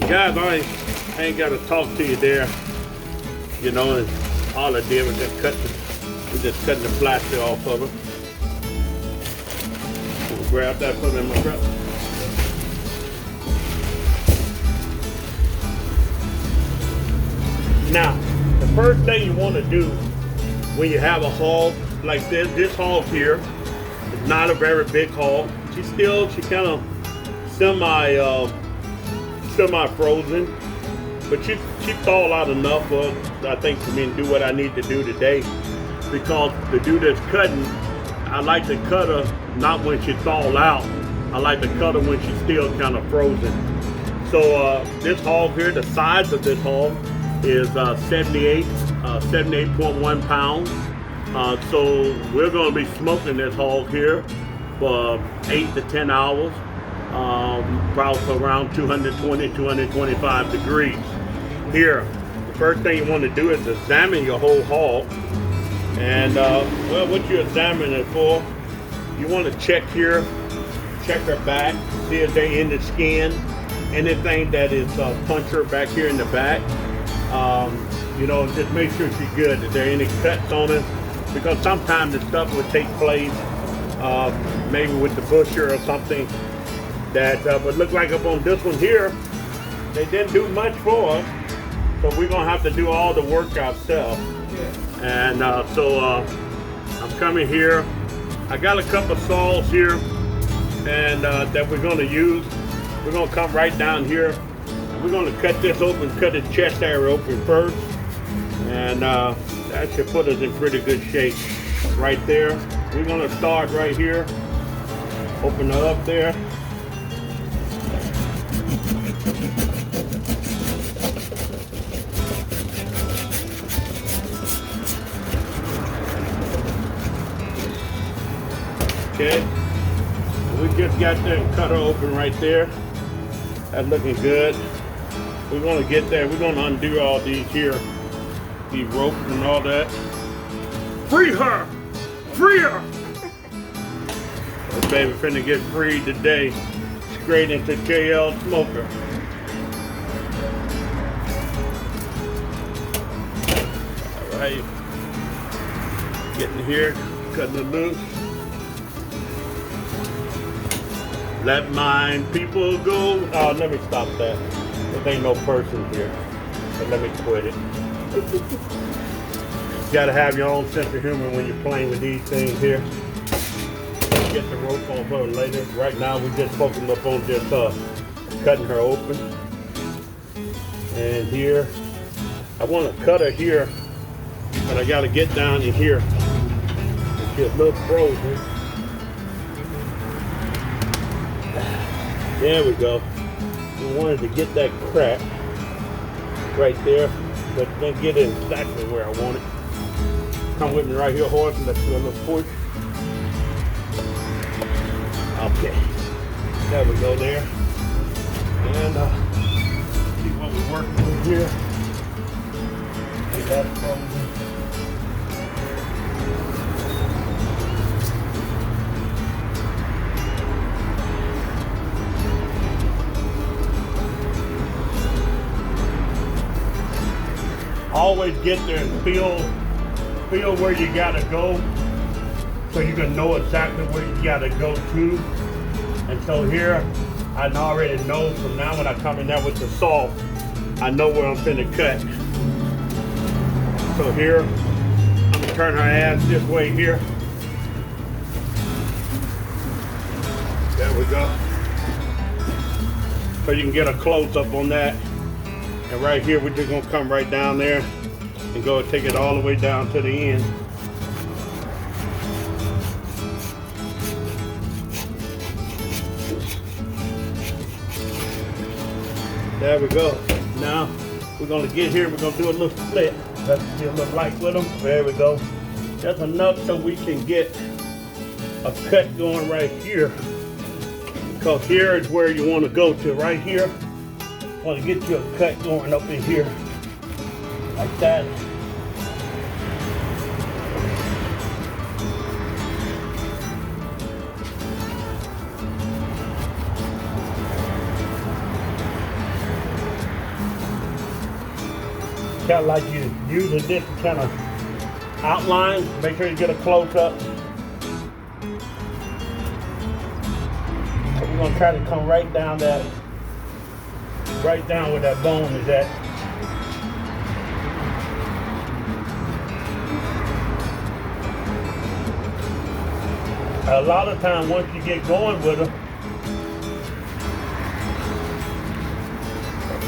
Guys, I ain't got to talk to you there. You know, and all I did was just cutting the plastic off of it. We'll grab that, put it in my truck. Now, the first thing you want to do when you have a hog like this hog here is not a very big hog. She kind of semi-frozen, but she thawed out enough for, I think, for me to do what I need to do today. Because to do this cutting, I like to cut her not when she thawed out. I like to cut her when she's still kind of frozen. So this hog here, the size of this hog is 78.1 pounds. So we're going to be smoking this hog here for 8 to 10 hours. Probably for around 220, 225 degrees. Here, the first thing you want to do is examine your whole hog. And well, what you're examining it for, you want to check here, check her back, see if they're in the skin, anything that is puncture back here in the back. You know, just make sure she's good. If there are any cuts on it, because sometimes the stuff would take place, maybe with the busher or something. That would look like up on this one here, they didn't do much for us, so we're gonna have to do all the work ourselves. And so I'm coming here. I got a couple of saws here, and that we're gonna use. We're gonna come right down here. And we're gonna cut this open, cut the chest area open first, and that should put us in pretty good shape. Right there. We're gonna start right here. Open her up there. Okay, we just got there and cut her open right there. That's looking good. We're gonna get there. We're gonna undo all these here, these ropes and all that. Free her! Free her! This baby finna get freed today. Straight into JL Smoker. All right, getting here, cutting it loose. Let mine people go. Oh, let me stop that. There ain't no person here. So let me quit it. You gotta have your own sense of humor when you're playing with these things here. Get the rope on her later. Right now we're just focusing up on just cutting her open. And here, I want to cut her here, but I gotta get down in here. She's a little frozen. There we go. We wanted to get that crack right there, but then get it exactly where I want it. Come with me right here, horse, and let's do a little push. Okay. There we go there. And see what we're working with here. Get that frozen. Always get there and feel where you gotta go, so you can know exactly where you gotta go to. And so here, I already know, so now when I come in there with the saw, I know where I'm finna cut. So here, I'm gonna turn her ass this way here. There we go. So you can get a close up on that. And right here, we're just gonna come right down there and go take it all the way down to the end. There we go. Now, we're gonna get here, we're gonna do a little split. Let's get a little light with them. There we go. Just enough so we can get a cut going right here. Because here is where you wanna go to, right here. Want to get you a cut going up in here like that. kind of like you using this to kind of outline. Make sure you get a close up. We're gonna try to come right down where that bone is at. A lot of time, once you get going with her,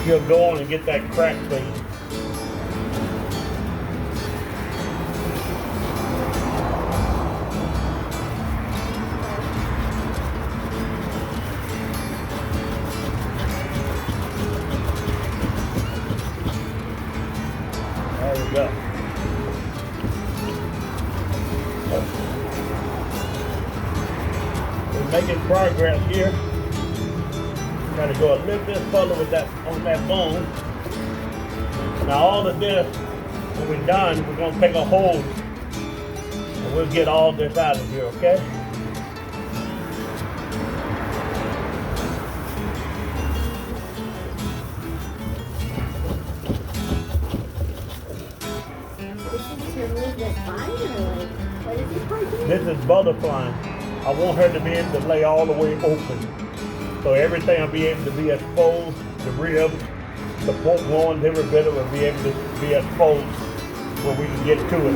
you'll go on and get that crack fade. There we go. We're making progress here. Trying to go a little bit further with that on that bone. Now all of this, when we're done, we're gonna take a hose and we'll get all this out of here, okay? This is butterfly. I want her to be able to lay all the way open. So everything will be able to be exposed, the ribs, the pork loins, every bit of it will be able to be exposed where we can get to it.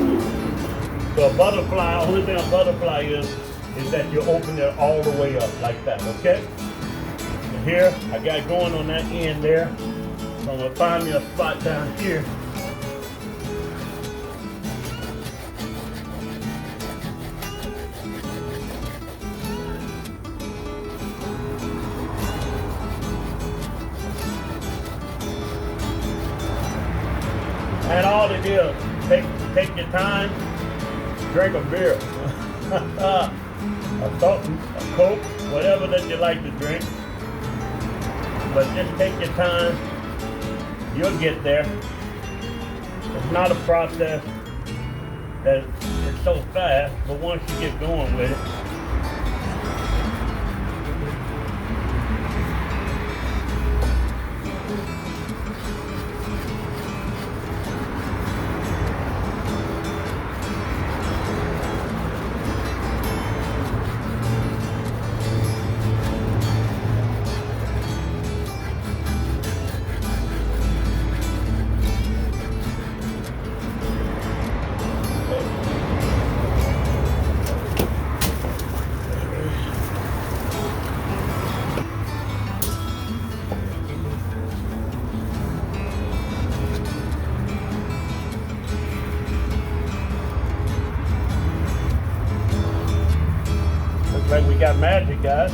So a butterfly, only thing a butterfly is that you open it all the way up like that, okay? And here, I got it going on that end there. So I'm gonna find me a spot down here. And all it is, take your time, drink a beer, a something, a Coke, whatever that you like to drink. But just take your time, you'll get there. It's not a process that is so fast, but once you get going with it, like we got magic, guys.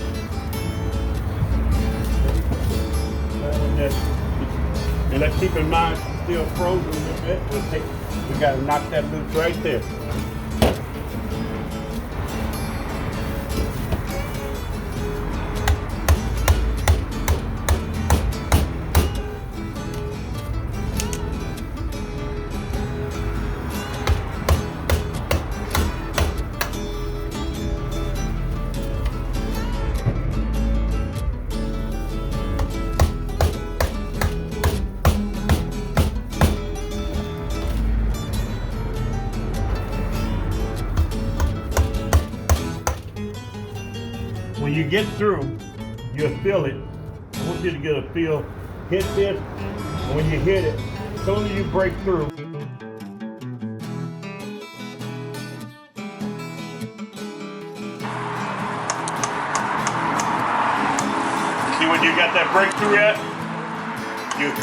And let's keep in mind, she's still frozen a little bit. We got to knock that loose right there. When you get through, you'll feel it. I want you to get a feel. Hit this, and when you hit it, as soon as you break through, see when you got that breakthrough at?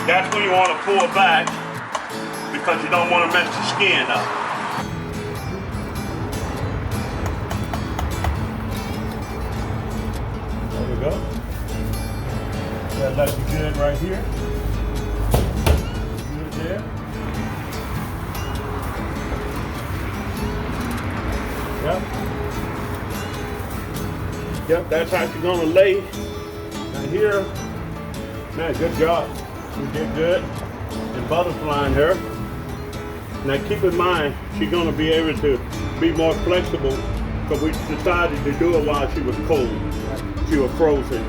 That's when you want to pull it back because you don't want to mess the skin up. Go. That looks good right here. Good there. Yep, that's how she's gonna lay. Now here, man, good job. You did good in butterflying her. Now keep in mind, she's gonna be able to be more flexible because we decided to do it while she was cold. She was frozen.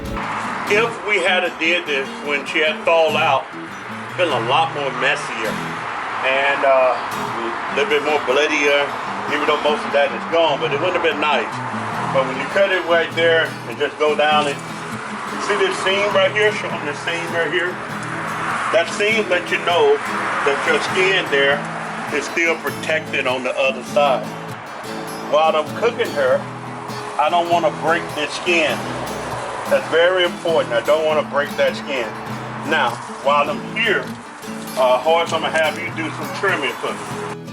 If we had did this when she had thawed out, it's been a lot more messier. and a little bit more bloodier, even though most of that is gone, but it wouldn't have been nice. But when you cut it right there and just go down and you see this seam right here, showing the seam right here? That seam lets you know that your skin there is still protected on the other side. While I'm cooking her, I don't want to break this skin. That's very important. I don't want to break that skin. Now, while I'm here, Horace, I'm gonna have you do some trimming for me.